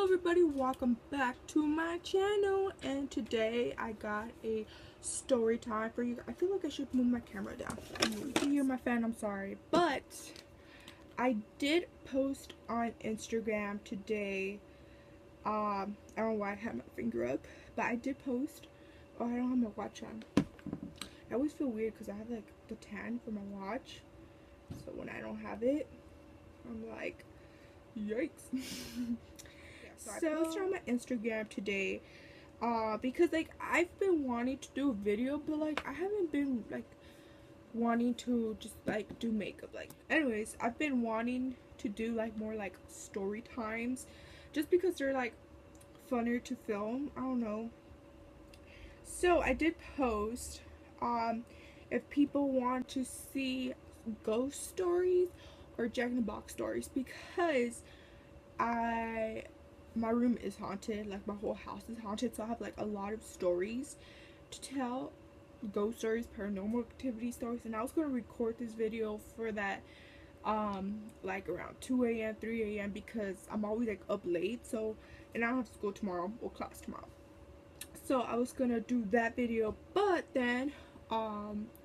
Hello everybody, welcome back to my channel, and today I got a story time for you. I feel like I should move my camera down. You can hear my fan, I'm sorry. But I did post on Instagram today. I don't know why I have my finger up, but I did post. Oh, I don't have my watch on. I always feel weird because I have like the tan for my watch. So when I don't have it, I'm like, yikes. So I posted on my Instagram today because like I've been wanting to do a video, but like I haven't been like wanting to just like do makeup. Like anyways, I've been wanting to do like more like story times just because they're like funner to film. I don't know. So I did post if people want to see ghost stories or Jack in the Box stories, because my room is haunted, like my whole house is haunted, so I have like a lot of stories to tell, ghost stories, paranormal activity stories, and I was going to record this video for that like around 2 a.m. 3 a.m. because I'm always like up late, so, and I don't have school tomorrow or class tomorrow, so I was gonna do that video. But then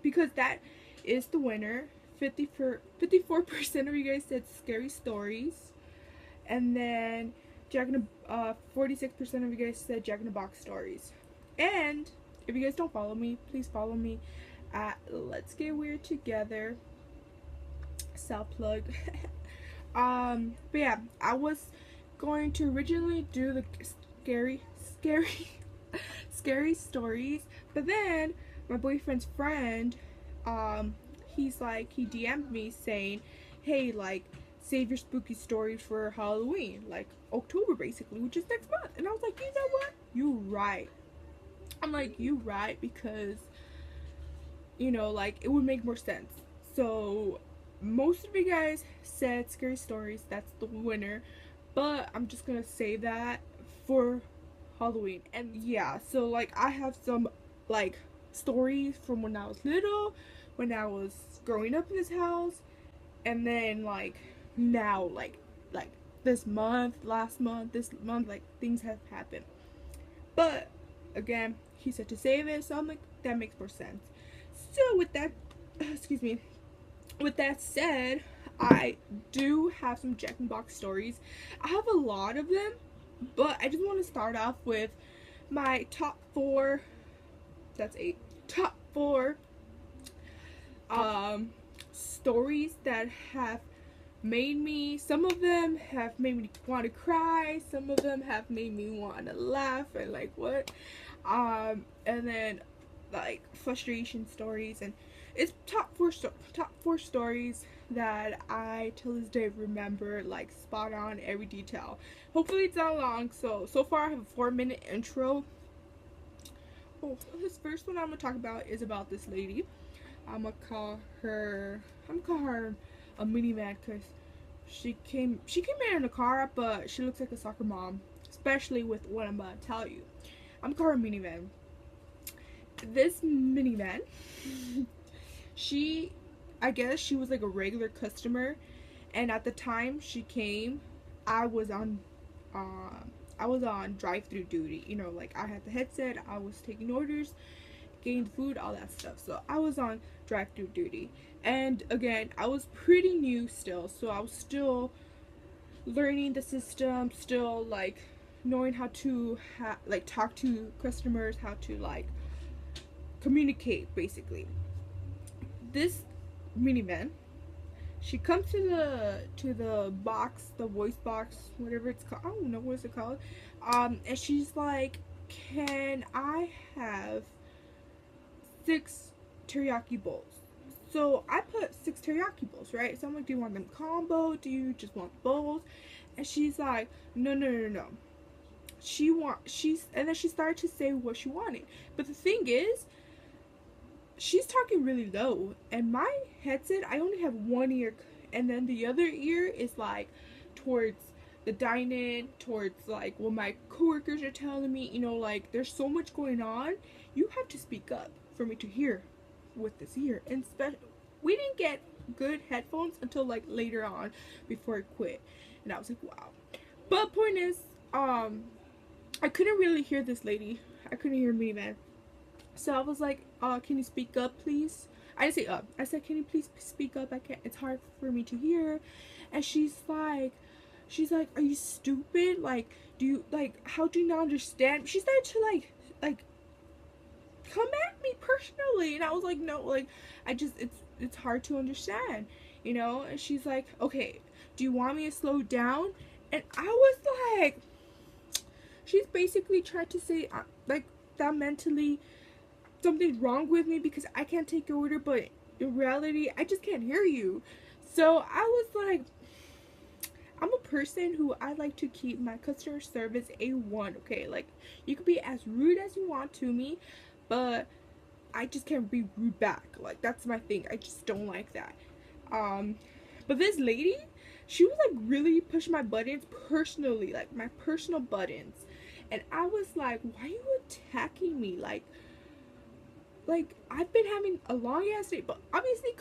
because that is the winner, 54% of you guys said scary stories, and then 46% of you guys said Jack in the Box stories. And if you guys don't follow me, please follow me at Let's Get Weird Together. Self plug. But yeah, I was going to originally do the scary stories, but then my boyfriend's friend, he DM'd me saying, hey, like, save your spooky stories for Halloween, like October basically, which is next month. And I was like, you know what, you right. I'm like, you right, because you know, like, it would make more sense. So most of you guys said scary stories, that's the winner, but I'm just gonna save that for Halloween. And yeah, so like I have some like stories from when I was little, when I was growing up in this house, and then like now, like this month, last month, this month, like things have happened. But again, he said to save it, so I'm like, that makes more sense. So with that, excuse me, with that said, I do have some Jack in the Box stories. I have a lot of them, but I just want to start off with my top 4, that's 8, top 4 stories that have made me, some of them have made me want to cry, some of them have made me want to laugh and like what, and then like frustration stories. And it's top four stories that I till this day remember, like spot on every detail. Hopefully it's not long. So far I have a 4-minute intro. Oh, this first one I'm gonna talk about is about this lady. I'm gonna call her a minivan because she came in a car, but she looks like a soccer mom, especially with what I'm about to tell you. I'm gonna call her a minivan. This minivan, I guess she was like a regular customer, and at the time she came, I was on drive-through duty. You know, like I had the headset, I was taking orders, getting food, all that stuff. So I was on drive-through duty, and again, I was pretty new still, so I was still learning the system, still like knowing how to like talk to customers, how to like communicate basically. This minivan, she comes to the box, the voice box, whatever it's called, I don't know what it's called, and she's like, can I have 6 teriyaki bowls? So I put 6 teriyaki bowls, right? So I'm like, do you want them combo? Do you just want bowls? And she's like, no. And then she started to say what she wanted. But the thing is, she's talking really low, and my headset, I only have one ear, and then the other ear is like towards the dine-in, towards like what my coworkers are telling me. You know, like there's so much going on, you have to speak up for me to hear with this ear. And we didn't get good headphones until like later on before I quit, and I was like, wow. But point is, I couldn't really hear this lady. I couldn't hear me, man. So I was like, can you speak up, please? I didn't say up. I said, can you please speak up? I can't. It's hard for me to hear. And she's like, are you stupid? Like, do you how do you not understand? She started to like come at me personally, and I was like, no, like, it's hard to understand, you know. And she's like, okay, do you want me to slow down? And I was like, she's basically tried to say like that mentally something's wrong with me because I can't take your order, but in reality I just can't hear you. So I was like, I'm a person who I like to keep my customer service A1, okay? Like, you could be as rude as you want to me, but I just can't be rude back. Like, that's my thing. I just don't like that. But this lady, she was like really pushing my buttons personally, like my personal buttons. And I was like, why are you attacking me? Like I've been having a long ass day, but obviously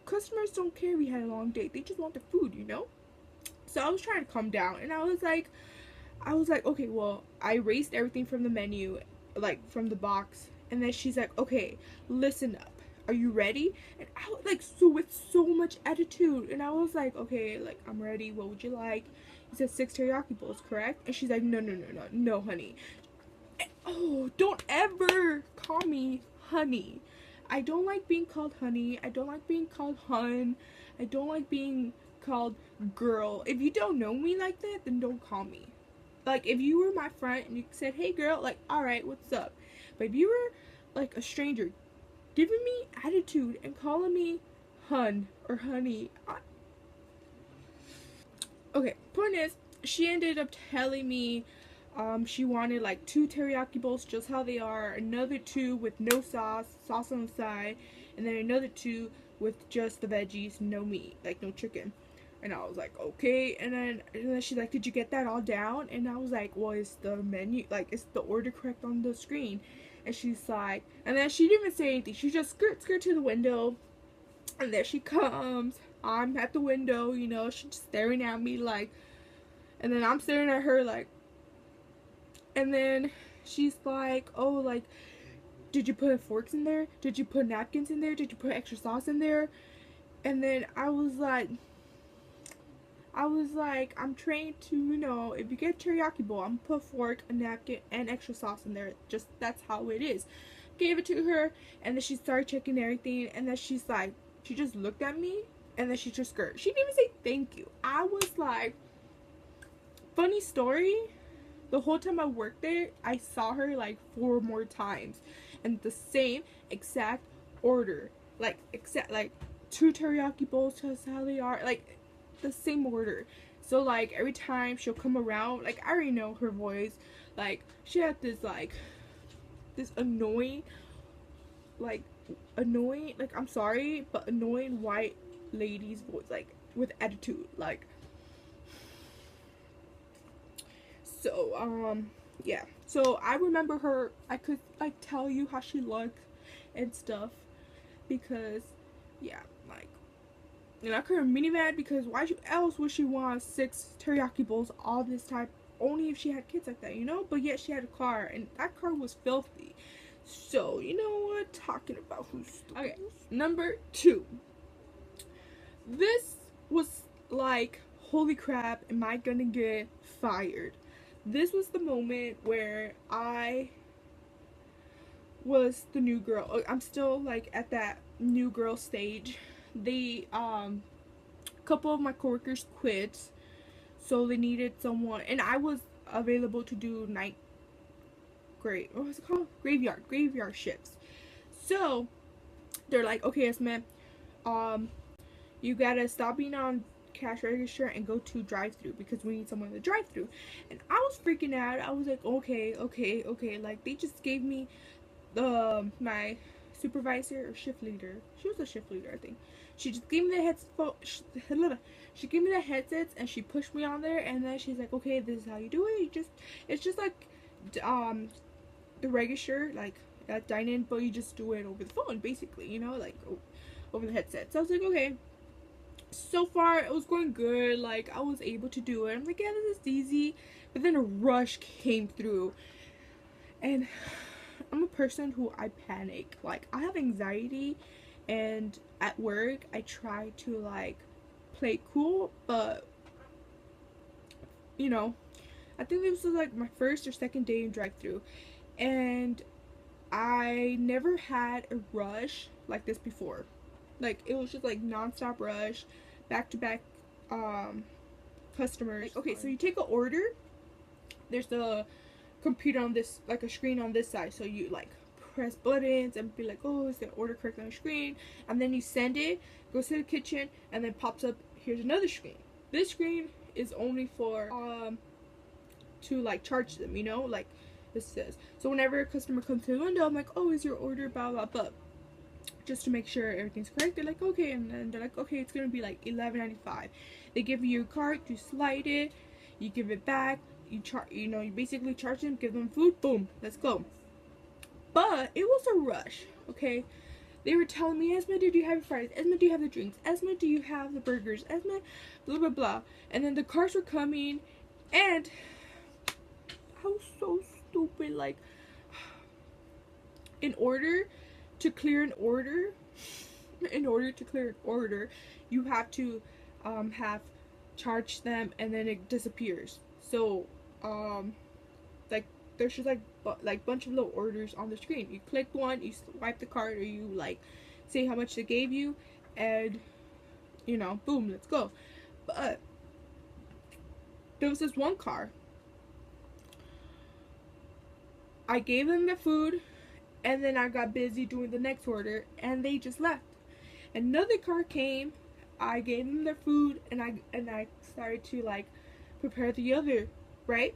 customers don't care if we had a long day. They just want the food, you know? So I was trying to calm down, and I was like, okay, well, I erased everything from the menu, like from the box, and then she's like, okay, listen up. Are you ready? And I was like, so with so much attitude, and I was like, okay, like, I'm ready. What would you like? He said 6 teriyaki bowls, correct? And she's like, no, honey. And, oh, don't ever call me honey. I don't like being called honey. I don't like being called hun. I don't like being called girl. If you don't know me like that, then don't call me. Like, if you were my friend and you said, hey girl, like, alright, what's up? But if you were like a stranger giving me attitude and calling me hun or honey, okay, point is, she ended up telling me she wanted like 2 teriyaki bowls just how they are, another 2 with no sauce on the side, and then another 2 with just the veggies, no meat, like no chicken. And I was like, okay. And then she's like, did you get that all down? And I was like, well, is the menu, like, is the order correct on the screen? And she's like, and then she didn't even say anything. She just skirt to the window, and there she comes. I'm at the window, you know, she's just staring at me like, and then I'm staring at her like, and then she's like, oh, like, did you put forks in there? Did you put napkins in there? Did you put extra sauce in there? And then I was like, I'm trained to, you know, if you get teriyaki bowl, I'm gonna put a fork, a napkin, and extra sauce in there. Just, that's how it is. Gave it to her, and then she started checking everything, and then she's like, she just looked at me, and then she just skirt. She didn't even say thank you. I was like, funny story, the whole time I worked there, I saw her like 4 more times, and the same exact order, like, except like 2 teriyaki bowls, just how they are, like, the same order. So like every time she'll come around, like, I already know her voice. Like, she had this like this annoying, like I'm sorry, but annoying white lady's voice, like with attitude, like. So yeah, so I remember her. I could like tell you how she looked and stuff, because yeah, like, and I couldn't be mad because why else would she want 6 teriyaki bowls all this time? Only if she had kids like that, you know? But yet she had a car, and that car was filthy. So, you know what? Talking about who's stupid. Okay, number 2. This was like, holy crap, am I gonna get fired? This was the moment where I was the new girl. I'm still like at that new girl stage. They couple of my coworkers quit, so they needed someone, and I was available to do what was it called? Graveyard shifts. So they're like, okay, Esme, you gotta stop being on cash register and go to drive-through because we need someone in the drive-through. And I was freaking out. I was like, okay. Like, they just gave me my supervisor or shift leader. She was a shift leader, I think. She just gave me the she gave me the headsets, and she pushed me on there, and then she's like, okay, this is how you do it. It's just like the register, like that dine-in, but you just do it over the phone, basically, you know, like over the headset. So I was like, okay. So far it was going good, like I was able to do it. I'm like, yeah, this is easy. but then a rush came through, and I'm a person who I panic. Like, I have anxiety, and at work I try to like play cool, but you know, I think this was like my first or second day in drive-through, and I never had a rush like this before. Like, it was just like non-stop rush, back to back customers. Like, okay, so you take an order, there's the computer on this, like a screen on this side, so you like press buttons and be like, oh, is the order correct on the screen? And then you send it, goes to the kitchen, and then pops up, here's another screen. This screen is only for to like charge them, you know, like this says. So whenever a customer comes to the window, I'm like, oh, is your order blah blah blah, just to make sure everything's correct. They're like, okay, and then they're like, okay, it's gonna be like $11.95. They give you your card, you slide it, you give it back, you basically charge them, give them food, boom, let's go. But it was a rush, okay? They were telling me, Esme, do you have your fries? Esme, do you have the drinks? Esme, do you have the burgers? Esme, blah blah blah. And then the cars were coming, and I was so stupid. Like, in order to clear an order, you have to have charged them, and then it disappears. So like, there's just like bunch of little orders on the screen. You click one, you swipe the card, or you like say how much they gave you, and you know, boom, let's go. But there was this one car, I gave them the food, and then I got busy doing the next order, and they just left. Another car came, I gave them their food, and I started to like prepare the other, right?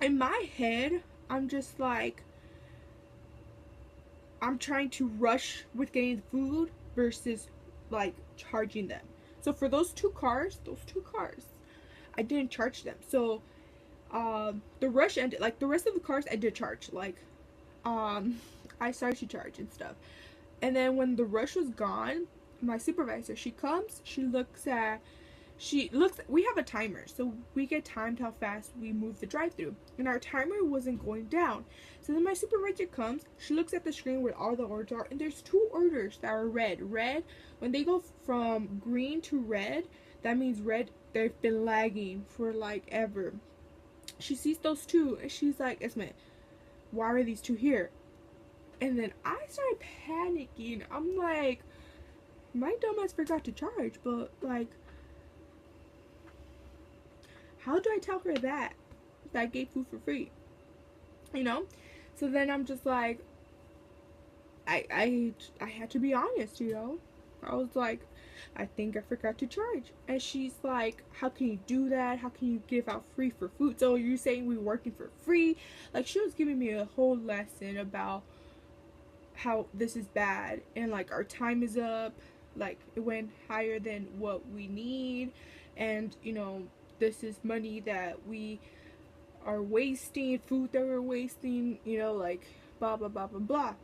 In my head, I'm just like, I'm trying to rush with getting the food versus like charging them. So for those two cars, I didn't charge them. So the rush ended. Like, the rest of the cars I did charge. Like, I started to charge and stuff. And then when the rush was gone, my supervisor, she comes, we have a timer, so we get timed how fast we move the drive-thru, and our timer wasn't going down. So then my supervisor comes, she looks at the screen where all the orders are, and there's two orders that are red. When they go from green to red, that means red, they've been lagging for like ever. She sees those two, and she's like, Esme, why are these two here? And then I started panicking. I'm like, my dumbass forgot to charge, but like, how do I tell her that I gave food for free? You know? So then I'm just like, I had to be honest, you know? I was like, I think I forgot to charge. And she's like, how can you do that? How can you give out free for food? So you're saying we're working for free? Like, she was giving me a whole lesson about how this is bad, and like, our time is up, like, it went higher than what we need, and you know, this is money that we are wasting, food that we're wasting, you know, like, blah blah blah blah blah.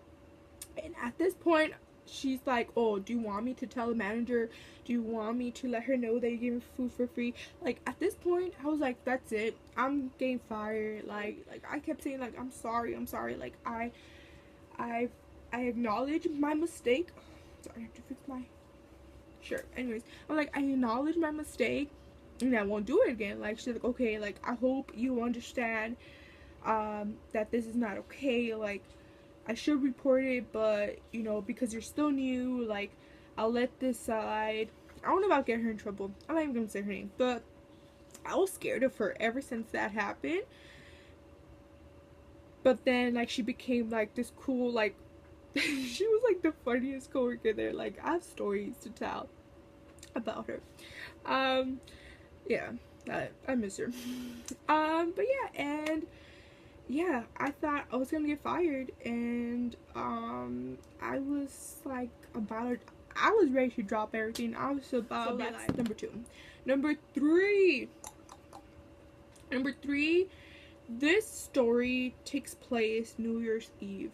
And at this point, she's like, oh, do you want me to tell the manager? Do you want me to let her know that you gave me food for free? Like, at this point, I was like, that's it, I'm getting fired. Like I kept saying, like, I'm sorry, like, I acknowledge my mistake. Sorry, I have to fix my shirt. Anyways, I'm like, I acknowledge my mistake, and I won't do it again. Like, she's like, okay, like, I hope you understand that this is not okay. Like, I should report it, but you know, because you're still new, like, I'll let this slide. I don't know about getting her in trouble. I'm not even gonna say her name, but I was scared of her ever since that happened. But then, like, she became like this cool, like, she was like the funniest coworker there. Like, I have stories to tell about her. Yeah, I miss her. But yeah, and yeah, I thought I was gonna get fired, and I was like I was ready to drop everything. I was about to be like, number two. Number three, this story takes place New Year's Eve.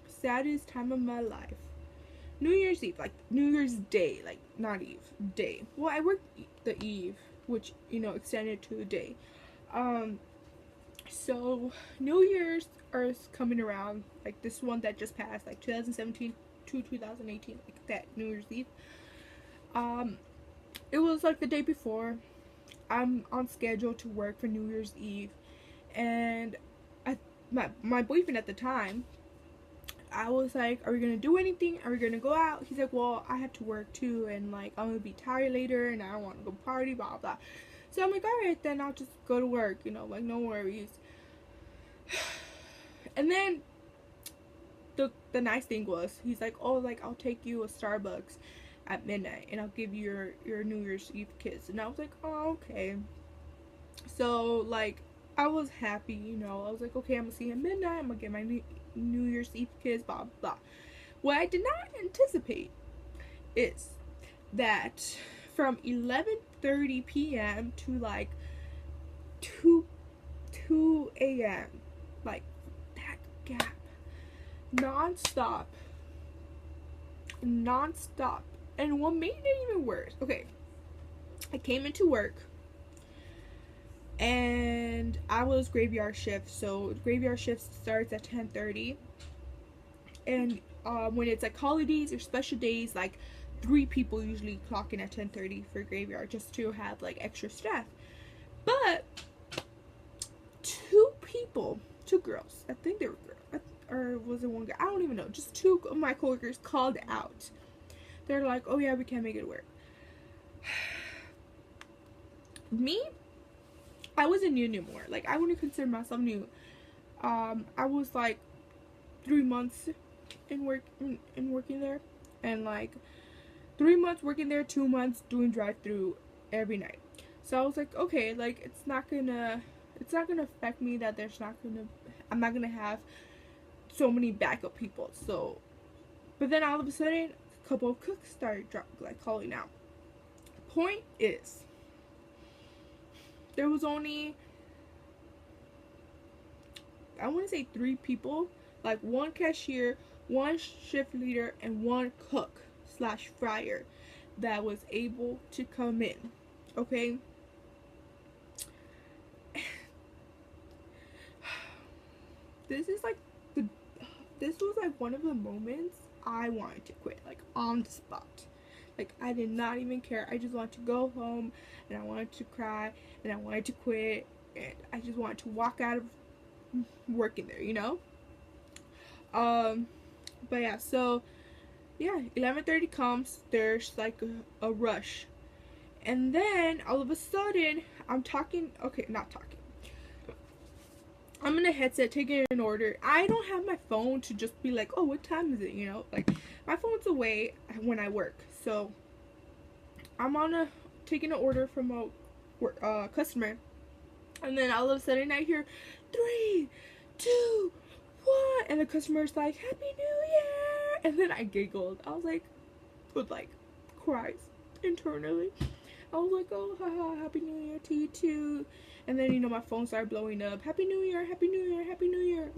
Saddest time of my life. New Year's Eve, like New Year's Day, like not Eve, day. Well, I worked the Eve, which, you know, extended to the day. Um, so New Year's is coming around, like this one that just passed, like 2017 to 2018, like that New Year's Eve. Um, it was like the day before. I'm on schedule to work for New Year's Eve, and my boyfriend at the time, I was like, "Are we gonna do anything? Are we gonna go out?" He's like, "Well, I have to work too, and like I'm gonna be tired later, and I don't want to go party, blah blah." So I'm like, "All right, then I'll just go to work, like no worries." And then the nice thing was, he's like, "Oh, like I'll take you a Starbucks at midnight, and I'll give you your New Year's Eve kiss." And I was like, "Oh, okay." So like I was happy, I was like, okay, I'm gonna see him midnight, I'm gonna get my New Year's Eve kiss, blah blah. What I did not anticipate is that from 11:30 p.m. to like 2 a.m., like that gap, non-stop. And what made it even worse, okay, I came into work and I was graveyard shift, so graveyard shift starts at 10:30, and when it's like holidays or special days, like 3 people usually clock in at 10:30 for graveyard just to have like extra staff. But 2 girls, I think they were girls, or was it one guy, I don't even know, just 2 of my coworkers called out. They're like, "Oh yeah, we can't make it work." Me, I wasn't new anymore. Like, I wouldn't consider myself new. I was like 3 months in working there, and like 3 months working there, 2 months doing drive-through every night. So I was like, okay, like it's not gonna affect me that I'm not gonna have so many backup people. So, but then all of a sudden, a couple of cooks started calling out. Point is, there was only, I want to say 3 people, like 1 cashier, 1 shift leader, and 1 cook / fryer that was able to come in. Okay. This was like one of the moments I wanted to quit, like on the spot. Like I did not even care. I just wanted to go home, and I wanted to cry, and I wanted to quit, and I just wanted to walk out of working there. But yeah, so yeah, 11:30 comes. There's like a rush, and then all of a sudden I'm talking. Okay, not talking. I'm in a headset taking an order. I don't have my phone to just be like, "Oh, what time is it?" Like my phone's away when I work, so I'm taking an order from a customer, and then all of a sudden I hear 3, 2, 1, and the customer's like, "Happy New Year!" And then I giggled. I was like, with like cries internally. I was like, "Oh, haha, Happy New Year to you too." And then my phone started blowing up. "Happy New Year, Happy New Year, Happy New Year."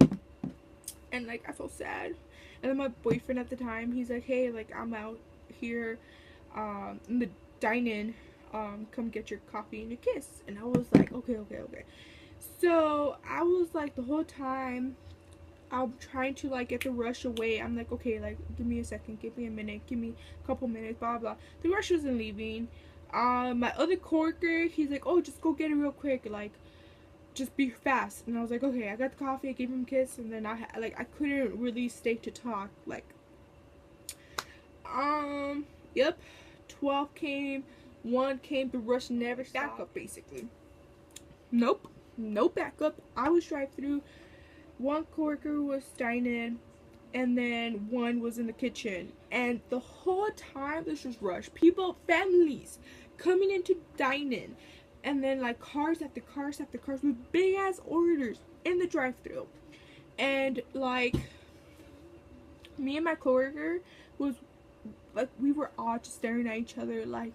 And like I felt sad. And then my boyfriend at the time, he's like, "Hey, like I'm out here in the dine-in, come get your coffee and a kiss." And I was like, okay. So I was like, the whole time I'm trying to like get the rush away. I'm like, okay, like give me a second, give me a minute, give me a couple minutes, blah blah. The rush wasn't leaving. My other coworker, he's like, "Oh, just go get it real quick, like just be fast." And I was like, okay. I got the coffee, I gave him a kiss, and then I couldn't really stay to talk. Like, yep. 12 came, 1 came, the rush never stopped. Backup, basically. Nope, no backup. I was drive through. 1 coworker was dining, and then 1 was in the kitchen, and the whole time this was rush. People, families, coming in to dine in, and then like cars after cars after cars with big ass orders in the drive-through, and like me and my coworker was like, we were all just staring at each other like,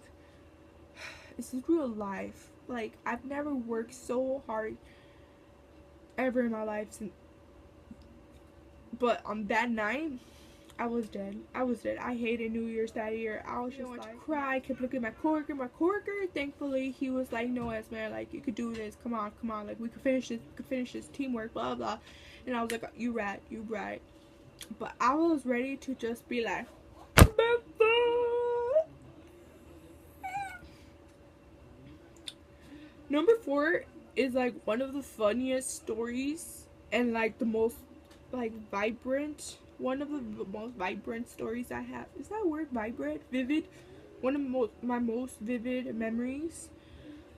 this is real life. Like I've never worked so hard ever in my life since. But on that night, I was dead. I was dead. I hated New Year's that year. I was just like, cry. I kept looking at my coworker. My coworker, thankfully, he was like, no, Esme, like, you could do this. Come on, come on. Like, we could finish this. We could finish this. Teamwork, blah, blah. And I was like, you right, you right. But I was ready to just be like, number 4 is like one of the funniest stories and like the most like vibrant, one of the most vibrant stories I have. Is that a word, vibrant? Vivid? One of my most vivid memories.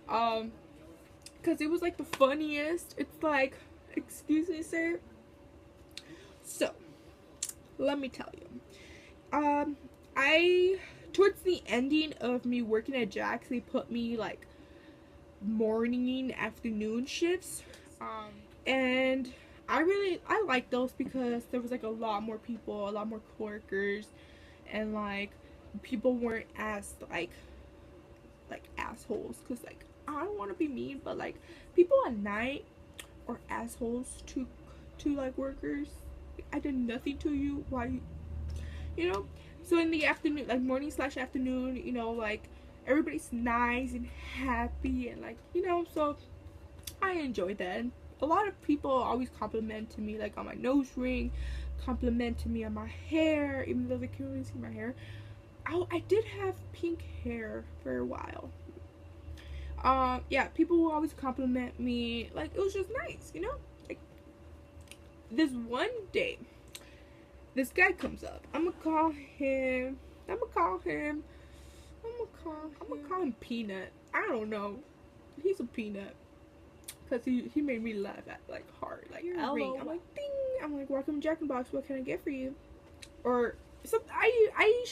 Because it was like the funniest. It's like, excuse me, sir. So, let me tell you. Towards the ending of me working at Jack's, they put me like morning, afternoon shifts. And I like those because there was like a lot more people, a lot more coworkers, and like people weren't as like assholes. Cause like I don't want to be mean, but like people at night are assholes to like workers. I did nothing to you. Why, you know? So in the afternoon, like morning / afternoon, you know, like everybody's nice and happy and like, you know, so I enjoyed that. And a lot of people always complimented me like on my nose ring, complimented me on my hair, even though they can't really see my hair. I did have pink hair for a while. Yeah, people will always compliment me. Like, it was just nice, you know? Like, this one day, this guy comes up. I'm gonna call him Peanut. I don't know. He's a peanut. Because he made me laugh at, like, hard. Like, ring. I'm like, ding. I'm like, welcome Jack in the Box. What can I get for you? Or, so I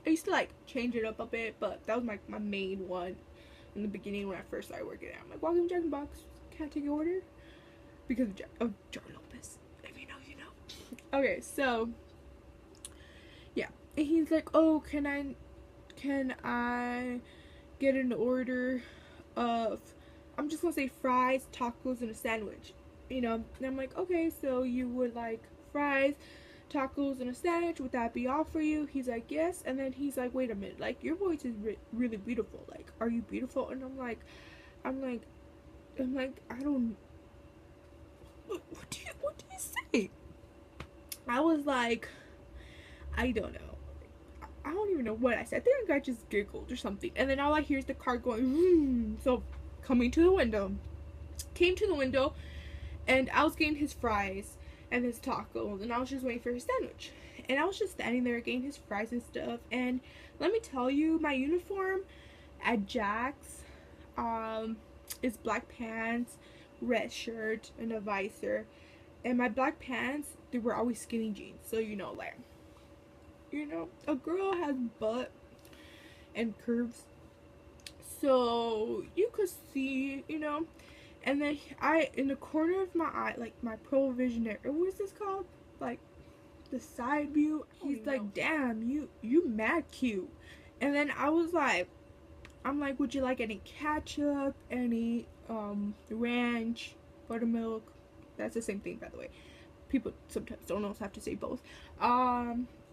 used to, like, change it up a bit. But that was my main one in the beginning when I first started working there. I'm like, welcome Jack in the Box. Can I take your order? Because of Jar Lopez. If you know, you know. Okay, so, yeah. And he's like, oh, can I get an order of, I'm just gonna say fries, tacos, and a sandwich, you know? And I'm like, okay, so you would like fries, tacos, and a sandwich, would that be all for you? He's like, yes. And then he's like, wait a minute, like, your voice is really beautiful, like, are you beautiful? And I'm like, I don't, what do you say? I was like, I don't know. I don't even know what I said. I think I just giggled or something. And then all I hear is the car going, so came to the window, and I was getting his fries and his tacos, and I was just waiting for his sandwich. And I was just standing there getting his fries and stuff. And let me tell you, my uniform at Jack's is black pants, red shirt, and a visor. And my black pants, they were always skinny jeans. So, you know, like, you know, a girl has butt and curves, so you could see, you know. And then in the corner of my eye, like my provisionary, what is this called? Like the side view. He's like, damn, you mad cute. And then I was like, I'm like, would you like any ketchup, any ranch, buttermilk? That's the same thing, by the way. People sometimes don't always have to say both.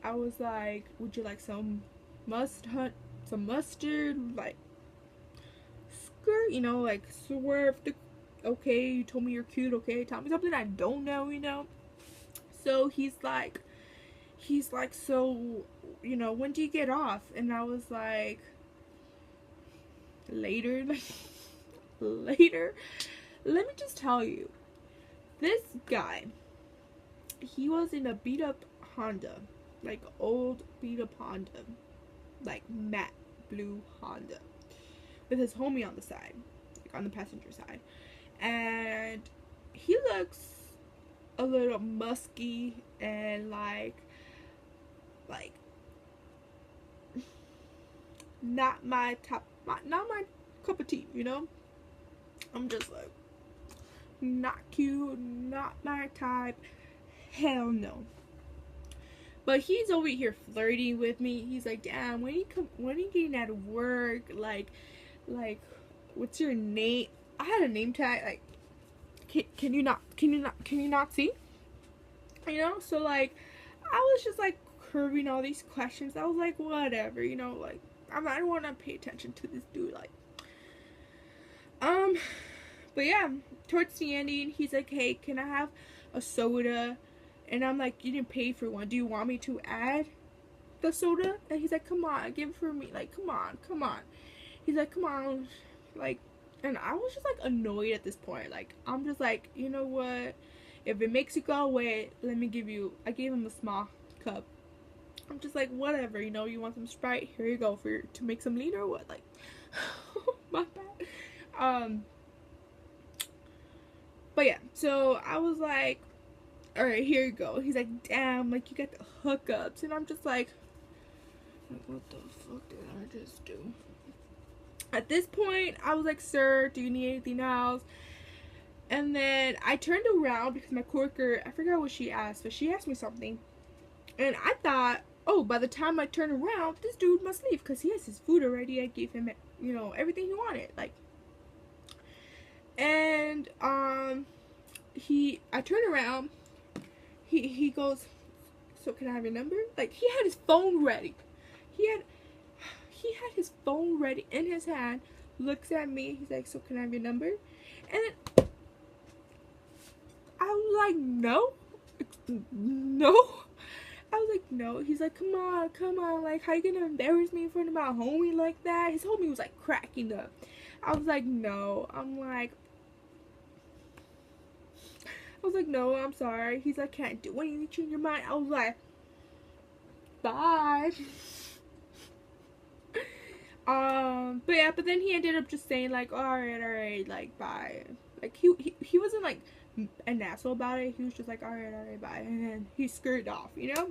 I was like, would you like some mustard, like skirt, you know, like swerve the, okay, you told me you're cute, okay, tell me something I don't know, you know. So he's like, so, you know, when do you get off? And I was like, later, like, later. Let me just tell you, this guy, he was in a beat up Honda. Like old beat up Honda, like matte blue Honda, with his homie on the side, like on the passenger side, and he looks a little musky and like not my cup of tea, you know. I'm just like, not cute, not my type, hell no. But he's over here flirting with me. He's like, damn, when you getting out of work? Like, what's your name? I had a name tag. Like, can you not see? You know? So like, I was just like curving all these questions. I was like, whatever, you know, like I don't want to pay attention to this dude, like. But yeah, towards the ending, he's like, hey, can I have a soda? And I'm like, you didn't pay for one. Do you want me to add the soda? And he's like, come on, give it for me. Like, come on, come on. He's like, come on. Like, and I was just like annoyed at this point. Like, I'm just like, you know what? If it makes you go away, let me give you. I gave him a small cup. I'm just like, whatever, you know, you want some Sprite? Here you go to make some lean or what? Like, my bad. But yeah, so I was like, all right, here you go. He's like, damn, like you got the hookups, and I'm just like, what the fuck did I just do? At this point, I was like, sir, do you need anything else? And then I turned around because my coworker, I forgot what she asked, but she asked me something. And I thought, oh, by the time I turn around, this dude must leave because he has his food already. I gave him, you know, everything he wanted. Like, and, I turn around, he goes, so can I have your number? Like, he had his phone ready. He had his phone ready in his hand, looks at me, he's like, so can I have your number? And then I was like, no. I was like, no. He's like, come on, like, how you gonna embarrass me in front of my homie like that? His homie was like cracking up. I was like, no. No, I'm sorry. He's like, can't do anything to change your mind. I was like, bye. But then he ended up just saying like, alright, like, bye. Like, he wasn't like an asshole about it. He was just like, alright, bye. And then he scurried off, you know?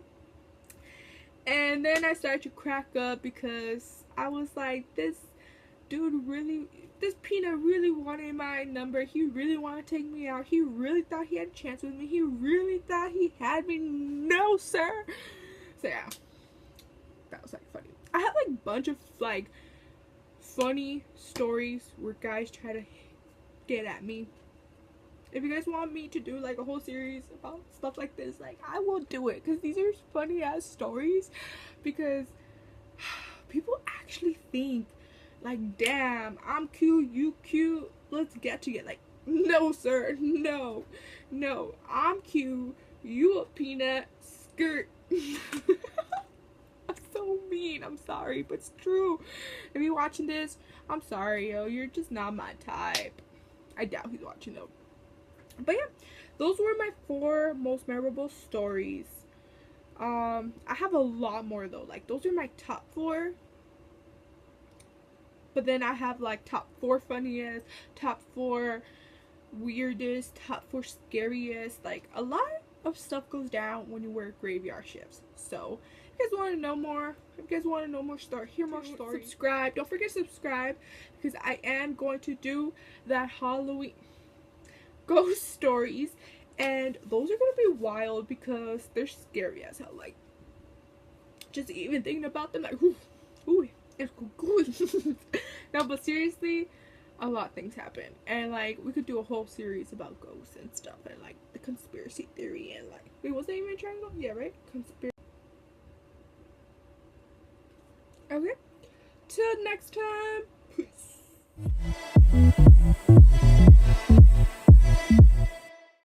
And then I started to crack up because I was like, this peanut really wanted my number. He really wanted to take me out. He really thought he had a chance with me. He really thought he had me. No, sir. So yeah, that was like funny. I have like a bunch of like funny stories where guys try to get at me. If you guys want me to do like a whole series about stuff like this, like, I will do it because these are funny ass stories. Because people actually think like, damn, I'm cute, you cute, let's get together. Like, no, sir, no, I'm cute, you a peanut, skirt. I'm so mean, I'm sorry, but it's true. If you're watching this, I'm sorry, yo, you're just not my type. I doubt he's watching though. But yeah, those were my 4 most memorable stories. I have a lot more though. Like, those are my top 4. But then I have like top 4 funniest, top 4 weirdest, top 4 scariest. Like, a lot of stuff goes down when you work graveyard shifts. So if you guys want to know more, hear more stories, subscribe. Don't forget to subscribe because I am going to do that Halloween ghost stories, and those are gonna be wild because they're scary as hell. Like, just even thinking about them, like, ooh, it's good. No, but seriously, a lot of things happen, and like, we could do a whole series about ghosts and stuff, and like the conspiracy theory, and like, wait, was that even a triangle? Yeah, right. Conspiracy. Okay. Till next time. Peace.